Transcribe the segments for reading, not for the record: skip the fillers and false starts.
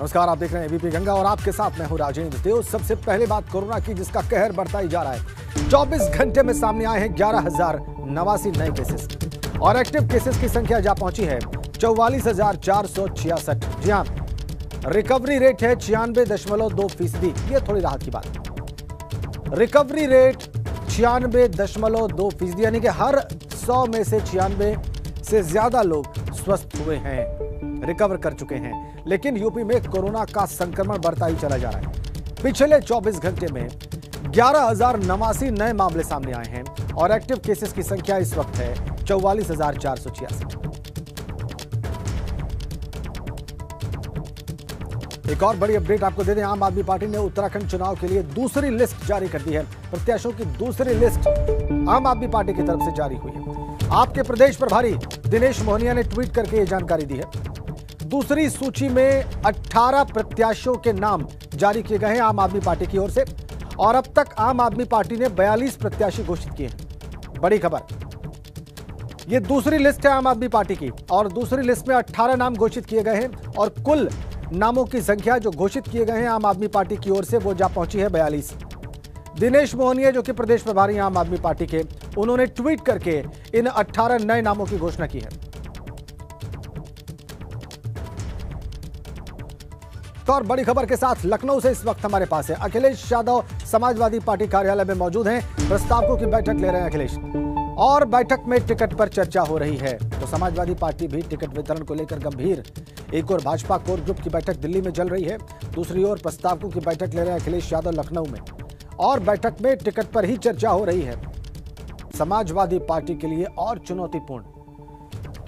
नमस्कार, आप देख रहे हैं एबीपी गंगा और आपके साथ मैं हूं राजेंद्र देव। सबसे पहले बात कोरोना की, जिसका कहर बढ़ता ही जा रहा है। 24 घंटे में सामने आए हैं 11,089 नए केसेस और एक्टिव केसेस की संख्या जा पहुंची है 44,466। जी हां, रिकवरी रेट है 96.2%। ये थोड़ी राहत की बात। रिकवरी रेट 96.2%, यानी कि हर 100 में से 96 से ज्यादा लोग स्वस्थ हुए हैं, रिकवर कर चुके हैं। लेकिन यूपी में कोरोना का संक्रमण बढ़ता ही चला जा रहा है। पिछले 24 घंटे में 11,089 नए मामले सामने आए हैं और एक्टिव केसेस की संख्या इस वक्त है 44,466। एक और बड़ी अपडेट आपको दे दें, आम आदमी पार्टी ने उत्तराखंड चुनाव के लिए दूसरी लिस्ट जारी कर दी है। प्रत्याशियों की दूसरी लिस्ट आम आदमी पार्टी की तरफ से जारी हुई है। आपके प्रदेश प्रभारी दिनेश मोहनिया ने ट्वीट करके यह जानकारी दी है। दूसरी सूची में 18 प्रत्याशियों के नाम जारी किए गए हैं आम आदमी पार्टी की ओर से और अब तक आम आदमी पार्टी ने 42 प्रत्याशी घोषित किए हैं। बड़ी खबर, यह दूसरी लिस्ट है आम आदमी पार्टी की और दूसरी लिस्ट में 18 नाम घोषित किए गए हैं और कुल नामों की संख्या जो घोषित किए गए हैं आम आदमी पार्टी की ओर से वो जा पहुंची है 42। दिनेश मोहनिया, जो कि प्रदेश प्रभारी आम आदमी पार्टी के, उन्होंने ट्वीट करके इन 18 नए नामों की घोषणा की है। तो और बड़ी खबर के साथ लखनऊ से इस वक्त हमारे पास है अखिलेश यादव, समाजवादी पार्टी कार्यालय में मौजूद हैं। प्रस्तावकों की बैठक ले रहे हैं अखिलेश और बैठक में टिकट पर चर्चा हो रही है। तो समाजवादी पार्टी भी टिकट वितरण को लेकर गंभीर। एक और भाजपा कोर ग्रुप की बैठक दिल्ली में चल रही है, दूसरी ओर प्रस्तावकों की बैठक ले रहे हैं अखिलेश यादव लखनऊ में और बैठक में टिकट पर ही चर्चा हो रही है। समाजवादी पार्टी के लिए और चुनौतीपूर्ण,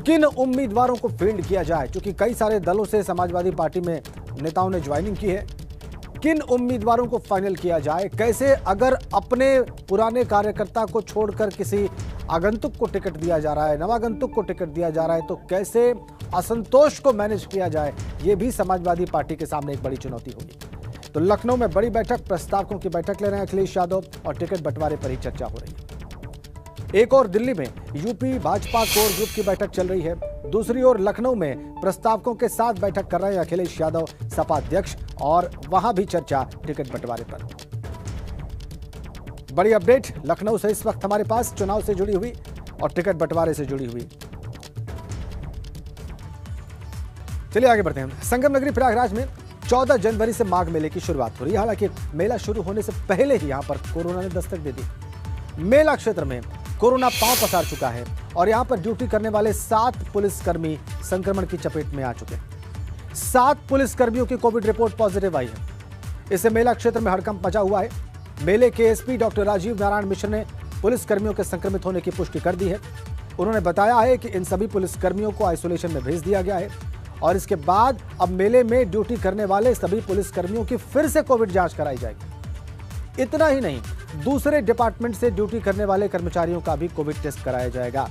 किन उम्मीदवारों को फील्ड किया जाए, क्योंकि कई सारे दलों से समाजवादी पार्टी में नेताओं ने ज्वाइनिंग की है। किन उम्मीदवारों को फाइनल किया जाए, कैसे, अगर अपने पुराने कार्यकर्ता को छोड़कर किसी आगंतुक को टिकट दिया जा रहा है, नवागंतुक को टिकट दिया जा रहा है, तो कैसे असंतोष को मैनेज किया जाए, ये भी समाजवादी पार्टी के सामने एक बड़ी चुनौती होगी। तो लखनऊ में बड़ी बैठक, प्रस्तावकों की बैठक ले रहे हैं अखिलेश यादव और टिकट बंटवारे पर ही चर्चा हो रही है। एक और दिल्ली में यूपी भाजपा कोर ग्रुप की बैठक चल रही है, दूसरी ओर लखनऊ में प्रस्तावकों के साथ बैठक कर रहे हैं अखिलेश यादव, सपा अध्यक्ष, और वहां भी चर्चा टिकट बंटवारे पर। बड़ी अपडेट लखनऊ से इस वक्त हमारे पास, चुनाव से जुड़ी हुई और टिकट बंटवारे से जुड़ी हुई। चलिए आगे बढ़ते हैं। संगम नगरी प्रयागराज में 14 जनवरी से माघ मेले की शुरुआत हो रही है। हालांकि मेला शुरू होने से पहले ही यहां पर कोरोना ने दस्तक दे दी। मेला क्षेत्र में कोरोना पांव पसार चुका है और यहां पर ड्यूटी करने वाले 7 पुलिसकर्मी संक्रमण की चपेट में आ चुके हैं। 7 पुलिसकर्मियों की कोविड रिपोर्ट पॉजिटिव आई है। इससे मेला क्षेत्र में हड़कंप मचा हुआ है। मेले के एसपी डॉक्टर राजीव नारायण मिश्र ने पुलिसकर्मियों के संक्रमित होने की पुष्टि कर दी है। उन्होंने बताया है कि इन सभी पुलिसकर्मियों को आइसोलेशन में भेज दिया गया है और इसके बाद अब मेले में ड्यूटी करने वाले सभी पुलिसकर्मियों की फिर से कोविड जांच कराई जाएगी। इतना ही नहीं, दूसरे डिपार्टमेंट से ड्यूटी करने वाले कर्मचारियों का भी कोविड टेस्ट कराया जाएगा।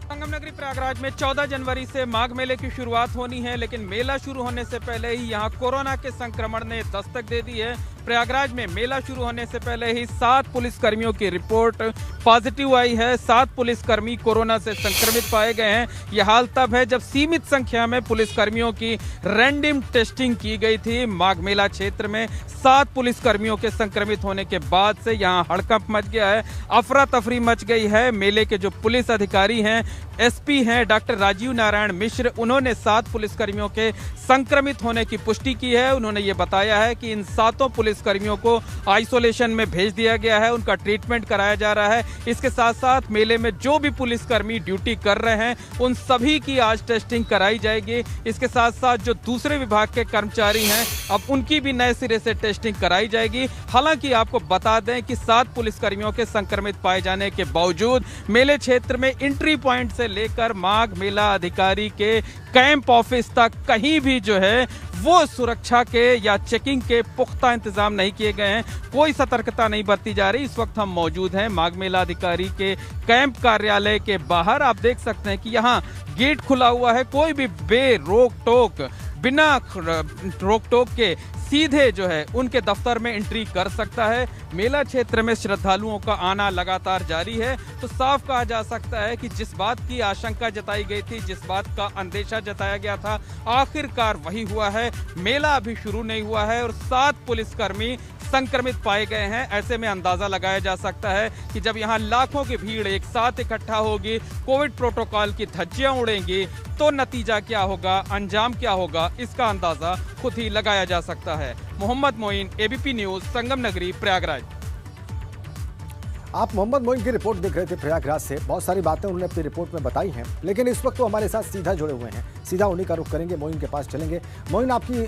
संगम नगरी प्रयागराज में 14 जनवरी से माघ मेले की शुरुआत होनी है, लेकिन मेला शुरू होने से पहले ही यहां कोरोना के संक्रमण ने दस्तक दे दी है। प्रयागराज में मेला शुरू होने से पहले ही 7 पुलिसकर्मियों की रिपोर्ट पॉजिटिव आई है। 7 पुलिसकर्मी कोरोना से संक्रमित पाए गए हैं। यह हाल तब है जब सीमित संख्या में पुलिसकर्मियों की रैंडम टेस्टिंग की गई थी। माघ मेला क्षेत्र में 7 पुलिसकर्मियों के संक्रमित होने के बाद से यहां हड़कंप मच गया है, अफरा तफरी मच गई है। मेले के जो पुलिस अधिकारी हैं, एसपी हैं डॉक्टर राजीव नारायण मिश्र, उन्होंने 7 पुलिसकर्मियों के संक्रमित होने की पुष्टि की है। उन्होंने ये बताया है कि इन 7 पुलिसकर्मियों को आइसोलेशन में भेज दिया गया है, उनका ट्रीटमेंट कराया जा रहा है। इसके साथ साथ मेले में जो भी पुलिसकर्मी ड्यूटी कर रहे हैं उन सभी की आज टेस्टिंग कराई जाएगी। इसके साथ साथ जो दूसरे विभाग के कर्मचारी हैं, अब उनकी भी नए सिरे से टेस्टिंग कराई जाएगी। हालांकि आपको बता दें कि 7 पुलिसकर्मियों के संक्रमित पाए जाने के बावजूद मेले क्षेत्र में एंट्री पॉइंट से लेकर माघ मेला अधिकारी के कैंप ऑफिस तक कहीं भी जो है वो सुरक्षा के या चेकिंग के पुख्ता इंतजाम नहीं किए गए हैं। कोई सतर्कता नहीं बरती जा रही। इस वक्त हम मौजूद हैं माघ मेला अधिकारी के कैंप कार्यालय के बाहर। आप देख सकते हैं कि यहाँ गेट खुला हुआ है, कोई भी बेरोक टोक, बिना रोक टोक के सीधे जो है उनके दफ्तर में एंट्री कर सकता है। मेला क्षेत्र में श्रद्धालुओं का आना लगातार जारी है, तो साफ कहा जा सकता है कि जिस बात की आशंका जताई गई थी, जिस बात का अंदेशा जताया गया था, आखिरकार वही हुआ है। मेला अभी शुरू नहीं हुआ है और 7 पुलिसकर्मी संक्रमित पाए गए हैं। ऐसे में अंदाजा लगाया जा सकता है कि जब यहां लाखों की भीड़ एक साथ इकट्ठा होगी, कोविड प्रोटोकॉल की धज्जियां उड़ेंगी, तो नतीजा क्या होगा, अंजाम क्या होगा, इसका अंदाजा खुद ही लगाया जा सकता है। मोहम्मद मोइन, एबीपी न्यूज, संगम नगरी, प्रयागराज। आप मोहम्मद मोइन की रिपोर्ट देख रहे थे प्रयागराज से। बहुत सारी बातें उन्होंने अपनी रिपोर्ट में बताई हैं, लेकिन इस वक्त वो हमारे साथ सीधा जुड़े हुए हैं। सीधा उन्हीं का रुख करेंगे, मोइन के पास चलेंगे। मोइन, आपकी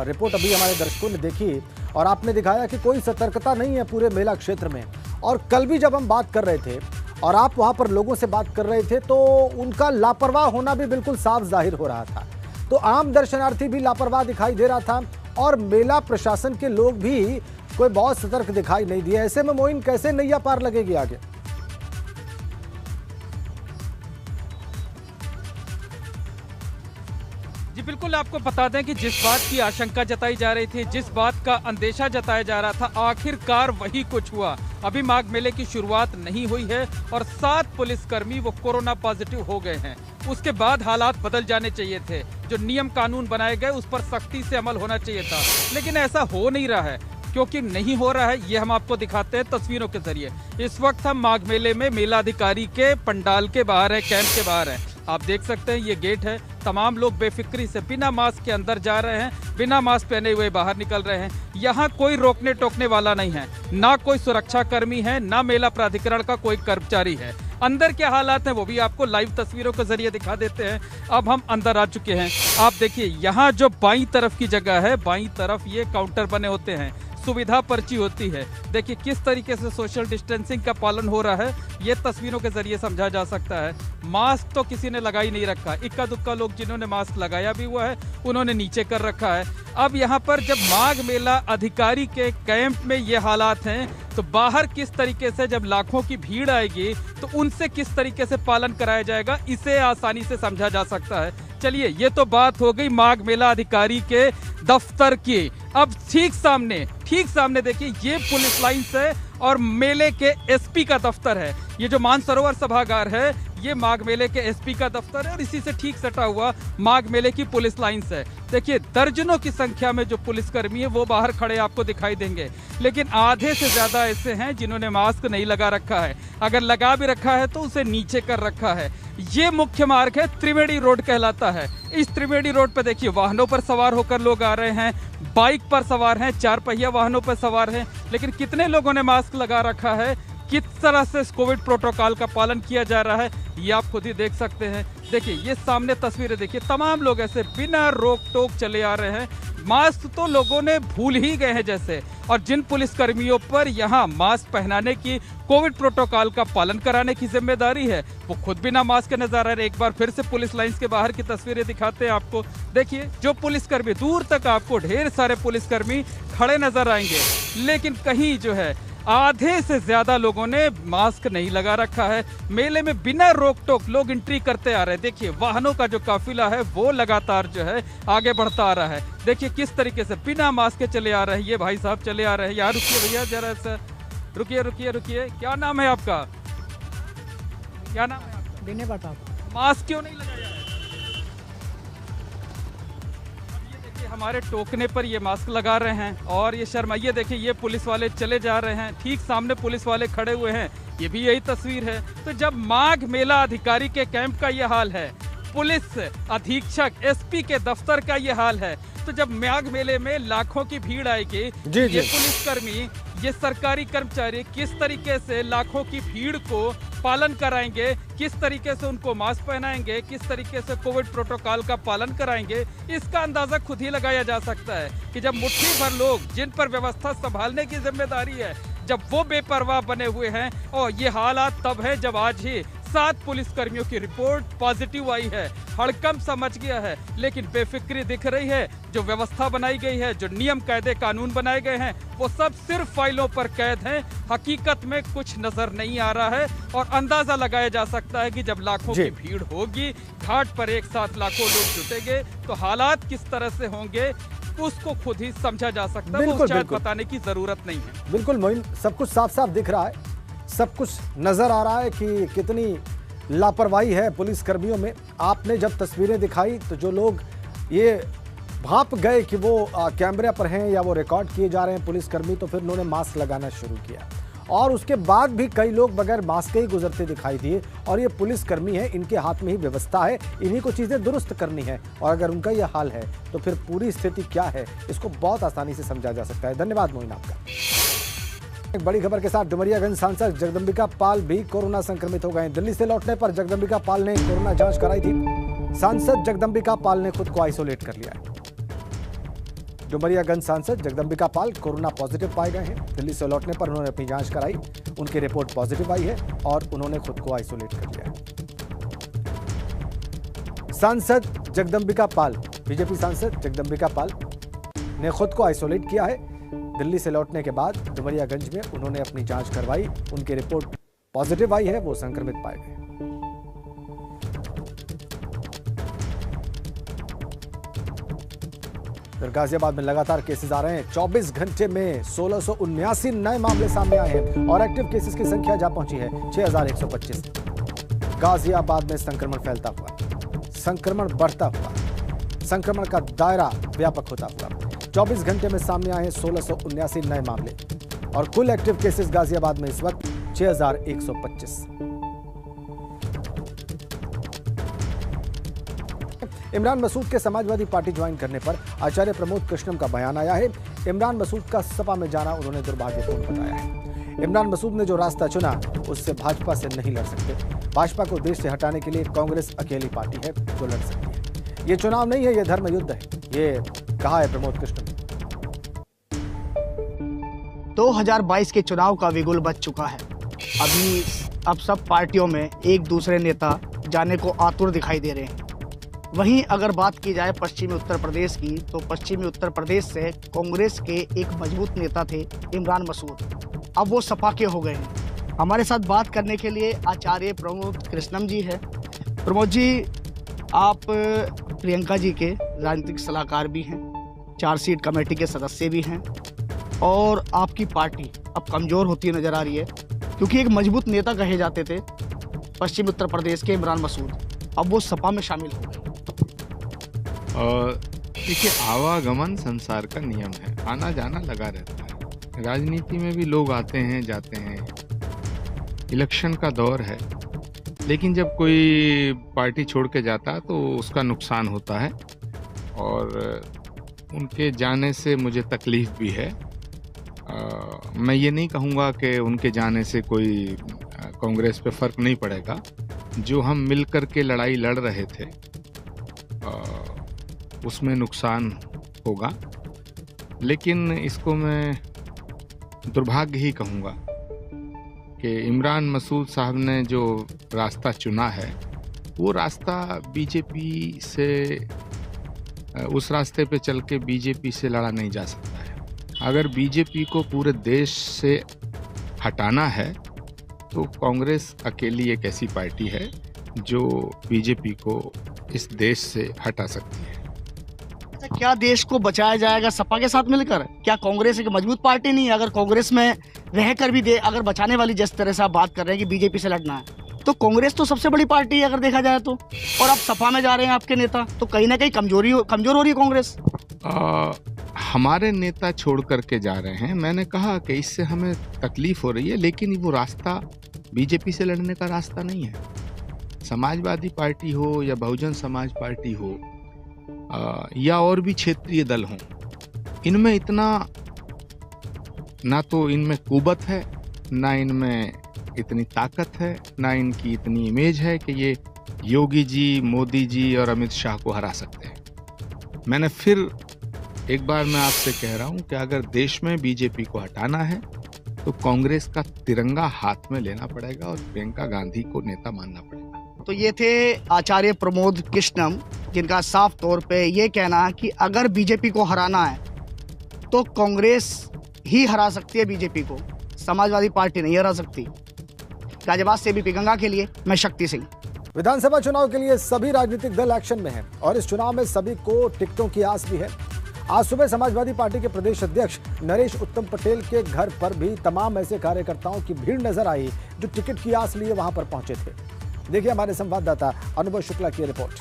रिपोर्ट अभी हमारे दर्शकों ने देखी और आपने दिखाया कि कोई सतर्कता नहीं है पूरे मेला क्षेत्र में। और कल भी जब हम बात कर रहे थे और आप वहाँ पर लोगों से बात कर रहे थे, तो उनका लापरवाह होना भी बिल्कुल साफ जाहिर हो रहा था। तो आम दर्शनार्थी भी लापरवाह दिखाई दे रहा था और मेला प्रशासन के लोग भी कोई बहुत सतर्क दिखाई नहीं दिया। ऐसे में मोइन, कैसे नैया पार लगेगी आगे? जी बिल्कुल, आपको बता दें कि जिस बात की आशंका जताई जा रही थी, जिस बात का अंदेशा जताया जा रहा था, आखिरकार वही कुछ हुआ। अभी माघ मेले की शुरुआत नहीं हुई है और 7 पुलिसकर्मी वो कोरोना पॉजिटिव हो गए हैं। उसके बाद हालात बदल जाने चाहिए थे। जो नियम कानून बनाए गए उस पर सख्ती से अमल होना चाहिए था, लेकिन ऐसा हो नहीं रहा है। क्योंकि नहीं हो रहा है, ये हम आपको दिखाते हैं तस्वीरों के जरिए। इस वक्त हम माघ मेले में मेला अधिकारी के पंडाल के बाहर है, कैंप के बाहर है। आप देख सकते हैं ये गेट है। तमाम लोग बेफिक्री से बिना मास्क के अंदर जा रहे हैं, बिना मास्क पहने हुए बाहर निकल रहे हैं। यहाँ कोई रोकने टोकने वाला नहीं है, ना कोई सुरक्षा कर्मी है, ना मेला प्राधिकरण का कोई कर्मचारी है। अंदर क्या हालात हैं वो भी आपको लाइव तस्वीरों के जरिए दिखा देते हैं। अब हम अंदर आ चुके हैं। आप देखिए, यहाँ जो बाईं तरफ की जगह है, बाईं तरफ ये काउंटर बने होते हैं, सुविधा पर्ची होती है। देखिए किस तरीके से सोशल डिस्टेंसिंग का पालन हो रहा है, ये तस्वीरों के जरिए समझा जा सकता है। मास्क तो किसी ने लगा ही नहीं रखा। इक्का दुक्का लोग जिन्होंने मास्क लगाया भी हुआ है, उन्होंने नीचे कर रखा है। अब यहाँ पर जब माघ मेला अधिकारी के कैंप में ये हालात हैं, तो बाहर किस तरीके से जब लाखों की भीड़ आएगी तो उनसे किस तरीके से पालन कराया जाएगा, इसे आसानी से समझा जा सकता है। चलिए, ये तो बात हो गई माघ मेला अधिकारी के दफ्तर की। अब ठीक सामने देखिए, ये पुलिस लाइन्स है और मेले के एसपी का दफ्तर है। ये जो मानसरोवर सभागार है, ये माघ मेले के एसपी का दफ्तर है और इसी से ठीक सटा हुआ माघ मेले की पुलिस लाइन्स है। देखिए दर्जनों की संख्या में जो पुलिसकर्मी है वो बाहर खड़े आपको दिखाई देंगे, लेकिन आधे से ज्यादा ऐसे हैं जिन्होंने मास्क नहीं लगा रखा है। अगर लगा भी रखा है तो उसे नीचे कर रखा है। ये मुख्य मार्ग है, त्रिवेणी रोड कहलाता है। इस त्रिवेणी रोड पर देखिए वाहनों पर सवार होकर लोग आ रहे हैं, बाइक पर सवार हैं, 4 पहिया वाहनों पर सवार हैं, लेकिन कितने लोगों ने मास्क लगा रखा है, किस तरह से कोविड प्रोटोकॉल का पालन किया जा रहा है, ये आप खुद ही देख सकते हैं। देखिए ये सामने तस्वीरें देखिए, तमाम लोग ऐसे बिना रोक टोक चले आ रहे हैं। मास्क तो लोगों ने भूल ही गए हैं जैसे, और जिन पुलिसकर्मियों पर यहाँ मास्क पहनाने की, कोविड प्रोटोकॉल का पालन कराने की जिम्मेदारी है, वो खुद बिना मास्क के नजर आ रहे हैं। एक बार फिर से पुलिस लाइंस के बाहर की तस्वीरें दिखाते हैं आपको। देखिए जो पुलिसकर्मी, दूर तक आपको ढेर सारे पुलिसकर्मी खड़े नजर आएंगे, लेकिन कहीं जो है आधे से ज्यादा लोगों ने मास्क नहीं लगा रखा है। मेले में बिना रोक टोक लोग एंट्री करते आ रहे हैं। देखिए वाहनों का जो काफिला है वो लगातार जो है आगे बढ़ता आ रहा है। देखिए किस तरीके से बिना मास्क के चले आ रहे हैं ये भाई साहब, चले आ रहे हैं। यार रुकिए भैया जरा सा, रुकिए। क्या नाम है आपका? क्या नाम है आपका? विनय प्रताप। मास्क क्यों नहीं लगाया? हमारे टोकने पर ये मास्क लगा रहे हैं और ये शर्माइए। देखिए ये पुलिस वाले चले जा रहे हैं, ठीक सामने पुलिस वाले खड़े हुए हैं। ये भी यही तस्वीर है। तो जब माघ मेला अधिकारी के कैंप का ये हाल है, पुलिस अधीक्षक एसपी के दफ्तर का ये हाल है, तो जब माघ मेले में लाखों की भीड़ आएगी, ये पुलिसकर्मी, ये सरकारी कर्मचारी किस तरीके से लाखों की भीड़ को पालन कराएंगे, किस तरीके से उनको मास्क पहनाएंगे, किस तरीके से कोविड प्रोटोकॉल का पालन कराएंगे, इसका अंदाजा खुद ही लगाया जा सकता है कि जब मुट्ठी भर लोग जिन पर व्यवस्था संभालने की जिम्मेदारी है, जब वो बेपरवाह बने हुए हैं। और ये हालात तब है जब आज ही 7 पुलिसकर्मियों की रिपोर्ट पॉजिटिव आई है। हड़कंप समझ गया है, लेकिन बेफिक्री दिख रही है। जो व्यवस्था बनाई गई है, जो नियम कायदे कानून बनाए गए हैं, वो सब सिर्फ फाइलों पर कैद हैं। हकीकत में कुछ नजर नहीं आ रहा है और अंदाजा लगाया जा सकता है कि जब लाखों की भीड़ होगी, घाट पर एक साथ लाखों लोग जुटेंगे, तो हालात किस तरह से होंगे, उसको खुद ही समझा जा सकता है, वो बिल्कुल, शायद बिल्कुल। बताने की जरूरत नहीं है। बिल्कुल मोइन, सब कुछ साफ साफ दिख रहा है, सब कुछ नजर आ रहा है कि कितनी लापरवाही है पुलिस कर्मियों में। आपने जब तस्वीरें दिखाई तो जो लोग ये भाप गए कि वो कैमरे पर हैं या वो रिकॉर्ड किए जा रहे हैं पुलिसकर्मी, तो फिर उन्होंने मास्क लगाना शुरू किया और उसके बाद भी कई लोग बगैर मास्क के ही गुजरते दिखाई दिए। और ये पुलिसकर्मी है, इनके हाथ में ही व्यवस्था है, इन्हीं को चीजें दुरुस्त करनी है। और अगर उनका यह हाल है तो फिर पूरी स्थिति क्या है, इसको बहुत आसानी से समझा जा सकता है। धन्यवाद मोइन आपका। एक बड़ी खबर के साथ डुमरियागंज सांसद जगदंबिका पाल भी कोरोना संक्रमित हो गए। दिल्ली से लौटने पर जगदंबिका पाल ने कोरोना जांच कराई थी। सांसद जगदंबिका पाल ने खुद को आइसोलेट कर लिया है। डुमरियागंज सांसद जगदंबिका पाल कोरोना पॉजिटिव पाए गए हैं। दिल्ली से लौटने पर उन्होंने अपनी जांच कराई, उनकी रिपोर्ट पॉजिटिव आई है और उन्होंने खुद को आइसोलेट कर लिया है। सांसद जगदंबिका पाल, बीजेपी सांसद जगदंबिका पाल ने खुद को आइसोलेट किया है। दिल्ली से लौटने के बाद डुमरियागंज में उन्होंने अपनी जांच करवाई, उनकी रिपोर्ट पॉजिटिव आई है, वो संक्रमित पाए गए। गाजियाबाद में लगातार केसेस आ रहे हैं। 24 घंटे में 1679 नए मामले सामने आए हैं और एक्टिव केसेस की संख्या जा पहुंची है 6125। गाजियाबाद में संक्रमण फैलता हुआ, संक्रमण बढ़ता हुआ, संक्रमण का दायरा व्यापक होता हुआ 24 घंटे में सामने आए हैं 1679 नए मामले और कुल एक्टिव केसेस गाजियाबाद में इस वक्त 6125। इमरान मसूद के समाजवादी पार्टी ज्वाइन करने पर आचार्य प्रमोद कृष्णम का बयान आया है। इमरान मसूद का सपा में जाना उन्होंने दुर्भाग्यपूर्ण बताया है। इमरान मसूद ने जो रास्ता चुना उससे भाजपा से नहीं लड़ सकते। भाजपा को देश से हटाने के लिए कांग्रेस अकेली पार्टी है जो लड़ सकती है। ये चुनाव नहीं है, ये धर्म युद्ध है, ये कहा है प्रमोद कृष्णम। 2022 के चुनाव का बिगुल बज चुका है। अब सब पार्टियों में एक दूसरे नेता जाने को आतुर दिखाई दे रहे हैं। वहीं अगर बात की जाए पश्चिमी उत्तर प्रदेश की, तो पश्चिमी उत्तर प्रदेश से कांग्रेस के एक मजबूत नेता थे इमरान मसूद, अब वो सपा के हो गए हैं। हमारे साथ बात करने के लिए आचार्य प्रमोद कृष्णम जी है। प्रमोद जी, आप प्रियंका जी के राजनीतिक सलाहकार भी हैं, 4 सीट कमेटी के सदस्य भी हैं और आपकी पार्टी अब कमज़ोर होती नज़र आ रही है क्योंकि एक मजबूत नेता कहे जाते थे पश्चिम उत्तर प्रदेश के इमरान मसूद, अब वो सपा में शामिल हो गए। देखिए, आवागमन संसार का नियम है, आना जाना लगा रहता है। राजनीति में भी लोग आते हैं जाते हैं, इलेक्शन का दौर है, लेकिन जब कोई पार्टी छोड़ के जाता है तो उसका नुकसान होता है और उनके जाने से मुझे तकलीफ भी है। मैं ये नहीं कहूँगा कि उनके जाने से कोई कांग्रेस पे फर्क नहीं पड़ेगा। जो हम मिलकर के लड़ाई लड़ रहे थे उसमें नुकसान होगा, लेकिन इसको मैं दुर्भाग्य ही कहूँगा कि इमरान मसूद साहब ने जो रास्ता चुना है वो रास्ता बीजेपी से, उस रास्ते पे चल के बीजेपी से लड़ा नहीं जा सकता है। अगर बीजेपी को पूरे देश से हटाना है तो कांग्रेस अकेली एक ऐसी पार्टी है जो बीजेपी को इस देश से हटा सकती है। क्या देश को बचाया जाएगा सपा के साथ मिलकर? क्या कांग्रेस एक मजबूत पार्टी नहीं है? अगर कांग्रेस में रहकर भी अगर बचाने वाली जिस तरह से आप बात कर रहे हैं कि बीजेपी से लड़ना है, तो कांग्रेस तो सबसे बड़ी पार्टी है अगर देखा जाए तो, और आप सपा में जा रहे हैं आपके नेता, तो कहीं ना कहीं कमजोर हो रही है कांग्रेस। हमारे नेता छोड़ करके जा रहे हैं, मैंने कहा कि इससे हमें तकलीफ हो रही है, लेकिन वो रास्ता बीजेपी से लड़ने का रास्ता नहीं है। समाजवादी पार्टी हो या बहुजन समाज पार्टी हो या और भी क्षेत्रीय दल हों, इनमें इतना ना तो इनमें कुवत है, ना इनमें इतनी ताकत है, ना इनकी इतनी इमेज है कि ये योगी जी, मोदी जी और अमित शाह को हरा सकते हैं। मैंने फिर एक बार मैं आपसे कह रहा हूं कि अगर देश में बीजेपी को हटाना है तो कांग्रेस का तिरंगा हाथ में लेना पड़ेगा और प्रियंका गांधी को नेता मानना पड़ेगा। तो ये थे आचार्य प्रमोद कृष्णम, जिनका साफ तौर पे ये कहना है कि अगर बीजेपी को हराना है तो कांग्रेस ही हरा सकती है बीजेपी को, समाजवादी पार्टी नहीं हरा सकती। गाजियाबाद से एबीपी गंगा के लिए मैं शक्ति सिंह। विधानसभा चुनाव के लिए सभी राजनीतिक दल एक्शन में हैं और इस चुनाव में सभी को टिकटों की आस भी है। आज सुबह समाजवादी पार्टी के प्रदेश अध्यक्ष नरेश उत्तम पटेल के घर पर भी तमाम ऐसे कार्यकर्ताओं की भीड़ नजर आई जो टिकट की आस लिए वहां पर पहुंचे थे। देखिए हमारे संवाददाता अनुभव शुक्ला की रिपोर्ट।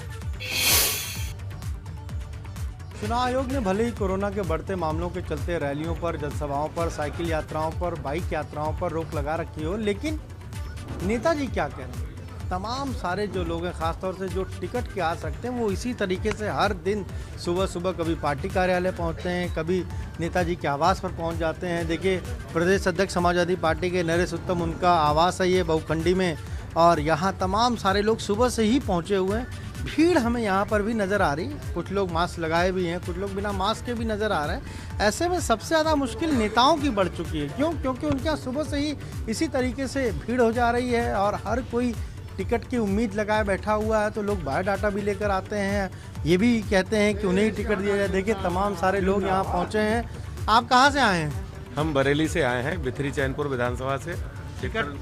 चुनाव आयोग ने भले ही कोरोना के बढ़ते मामलों के चलते रैलियों पर, जनसभाओं पर, साइकिल यात्राओं पर, बाइक यात्राओं पर रोक लगा रखी हो, लेकिन नेताजी क्या कह रहे हैं? तमाम सारे जो लोग हैं, खासतौर से जो टिकट के आस रखते हैं, वो इसी तरीके से हर दिन सुबह सुबह कभी पार्टी कार्यालय पहुंचते हैं, कभी नेताजी के आवास पर पहुंच जाते हैं। देखिए, प्रदेश अध्यक्ष समाजवादी पार्टी के नरेश उत्तम, उनका आवास है ये बहुखंडी में, और यहाँ तमाम सारे लोग सुबह से ही पहुँचे हुए हैं। भीड़ हमें यहाँ पर भी नज़र आ रही है, कुछ लोग मास्क लगाए भी हैं, कुछ लोग बिना मास्क के भी नज़र आ रहे हैं। ऐसे में सबसे ज़्यादा मुश्किल नेताओं की बढ़ चुकी है। क्यों? क्योंकि उनके यहाँ सुबह से ही इसी तरीके से भीड़ हो जा रही है और हर कोई टिकट की उम्मीद लगाए बैठा हुआ है। तो लोग बायोडाटा भी लेकर आते हैं, ये भी कहते हैं कि उन्हें ही टिकट दिया जाए। देखिए, तमाम सारे लोग यहाँ पहुँचे हैं। आप कहाँ से आए हैं? हम बरेली से आए हैं, बिथरी चैनपुर विधानसभा से। टिकट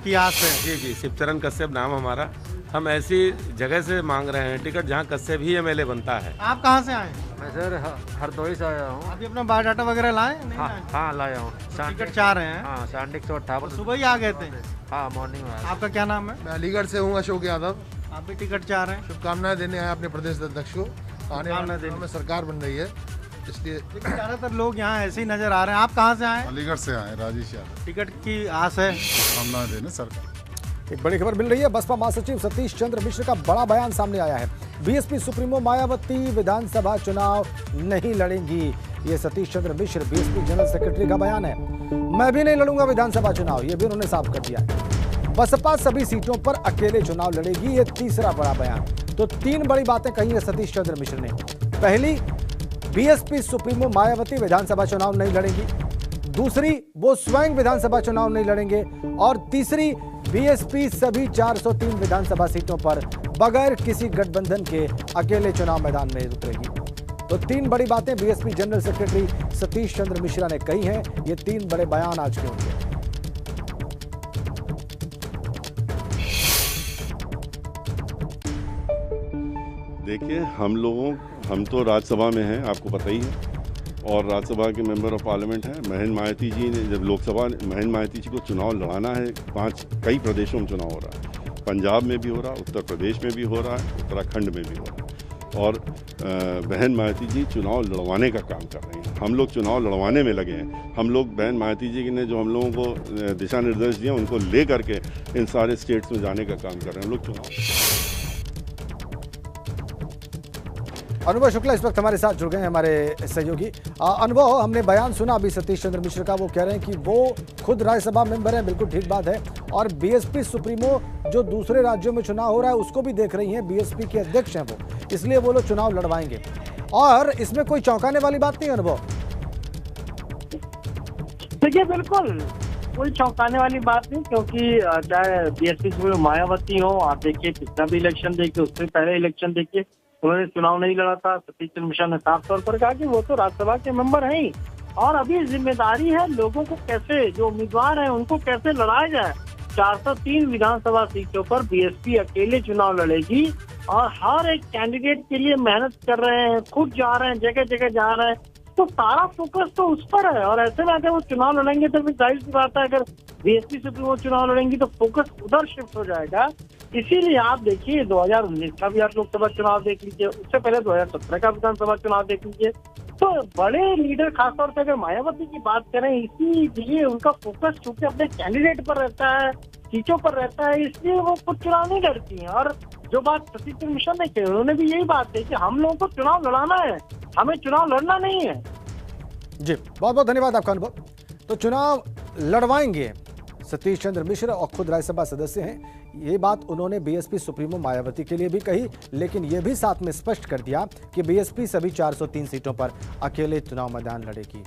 की आस है? जी जी, शिवचरण कश्यप नाम हमारा। हम ऐसी जगह से मांग रहे हैं टिकट जहाँ कश्यप ही एमएलए बनता है। आप कहाँ से आए? मैं सर हरदोई से आया हूँ। अभी अपना बायोडाटा वगैरह लाए? हाँ लाया हूँ। टिकट चाह रहे हैं? हाँ, 158। सुबह ही आ गए थे? हाँ, मॉर्निंग में। आपका क्या नाम है? मैं अलीगढ़ से हूँ, अशोक यादव। आप भी टिकट चाह रहे हैं? शुभकामनाएं देने आए अपने प्रदेश अध्यक्ष को। आने वाले दिनों में सरकार बन रही है, इसलिए ज़्यादातर लोग यहाँ ऐसे ही नजर आ रहे हैं। आप कहाँ से आए? अलीगढ़ से आए, राजेश यादव। टिकट की आस है? शुभकामनाएं देने सरकार। एक बड़ी खबर मिल रही है। बसपा महासचिव सतीश चंद्र मिश्र का बड़ा बयान सामने आया है। बीएसपी सुप्रीमो मायावती विधानसभा चुनाव नहीं लड़ेंगी। ये Satish Chandra Mishra BSP general secretary का बयान है। मैं भी नहीं लड़ूंगा विधानसभा चुनाव, ये भी उन्होंने साफ कर दिया है। बसपा सभी सीटों पर अकेले चुनाव लड़ेगी, ये तीसरा बड़ा बयान। तो तीन बड़ी बातें कही है सतीश चंद्र मिश्र ने। पहली, बीएसपी सुप्रीमो मायावती विधानसभा चुनाव नहीं लड़ेंगी। दूसरी, वो स्वयं विधानसभा चुनाव नहीं लड़ेंगे। और तीसरी, बीएसपी सभी 403 विधानसभा सीटों पर बगैर किसी गठबंधन के अकेले चुनाव मैदान में उतरेगी। तो तीन बड़ी बातें BSP general secretary Satish Chandra Mishra ने कही हैं। ये तीन बड़े बयान आज के होंगे। देखिए, हम तो राज्यसभा में हैं, आपको पता ही है, और राज्यसभा के मेंबर ऑफ पार्लियामेंट हैं। महेंद्र मायावती जी ने, जब लोकसभा महेंद्र मायावती जी को चुनाव लड़ाना है, कई प्रदेशों में चुनाव हो रहा है, पंजाब में भी हो रहा है, उत्तर प्रदेश में भी हो रहा है, उत्तराखंड में भी हो रहा है, और बहन मायावती जी चुनाव लड़वाने का काम कर रही हैं। हम लोग चुनाव लड़वाने में लगे हैं। हम लोग बहन मायावती जी ने जो हम लोगों को दिशा निर्देश दिए, उनको ले करके इन सारे स्टेट्स में जाने का काम कर रहे हैं। हम लोग चुनाव। अनुभव शुक्ला इस वक्त हमारे साथ जुड़ गए हैं, हमारे सहयोगी। अनुभव, हमने बयान सुना अभी सतीश चंद्र मिश्र का। वो कह रहे हैं कि वो खुद राज्यसभा मेंबर हैं, बिल्कुल ठीक बात है, और बीएसपी सुप्रीमो जो दूसरे राज्यों में चुनाव हो रहा है उसको भी देख रही हैं। बीएसपी के अध्यक्ष हैं वो, इसलिए वो लोग चुनाव लड़वाएंगे। और इसमें कोई चौंकाने वाली बात नहीं। अनुभव, देखिए, बिल्कुल कोई चौंकाने वाली बात नहीं, क्योंकि चाहे बीएसपी सुप्रीमो मायावती हो, आप देखिए पिछला भी इलेक्शन देखिए, उससे पहले इलेक्शन देखिए, उन्होंने चुनाव नहीं लड़ा था। सतीश चंद्र मिश्रा ने साफ तौर पर कहा कि वो तो राज्यसभा के मेंबर हैं ही, और अभी जिम्मेदारी है लोगों को कैसे, जो उम्मीदवार हैं उनको कैसे लड़ाया जाए। 403 विधानसभा सीटों पर बीएसपी अकेले चुनाव लड़ेगी, और हर एक कैंडिडेट के लिए मेहनत कर रहे हैं, खुद जा रहे हैं, जगह जगह जा रहे हैं। तो सारा फोकस तो उस पर है, और ऐसे में अगर वो चुनाव लड़ेंगे तो फिर जाहिर सी बात है, अगर बीएसपी सुप्रीमो चुनाव लड़ेंगी तो फोकस उधर शिफ्ट हो जाएगा। इसीलिए आप देखिए, 2019 का भी आप लोकसभा चुनाव देख लीजिए, उससे पहले 2017 का विधानसभा चुनाव देख लीजिए। तो बड़े लीडर, खासतौर से अगर मायावती की बात करें, इसीलिए उनका फोकस चूंकि अपने कैंडिडेट पर रहता है, सीटों पर रहता है, इसलिए वो खुद चुनाव नहीं लड़ती हैं। और जो बात सतीश चंद्र मिश्रा ने कही, उन्होंने भी यही बात कही कि हम लोगों को चुनाव लड़ाना है, हमें चुनाव लड़ना नहीं है। जी, बहुत बहुत धन्यवाद आपका अनुभव। तो चुनाव लड़वाएंगे सतीश चंद्र मिश्र, और खुद राज्यसभा सदस्य हैं। ये बात उन्होंने बीएसपी सुप्रीमो मायावती के लिए भी कही, लेकिन ये भी साथ में स्पष्ट कर दिया कि बीएसपी सभी 403 सीटों पर अकेले चुनाव मैदान लड़ेगी।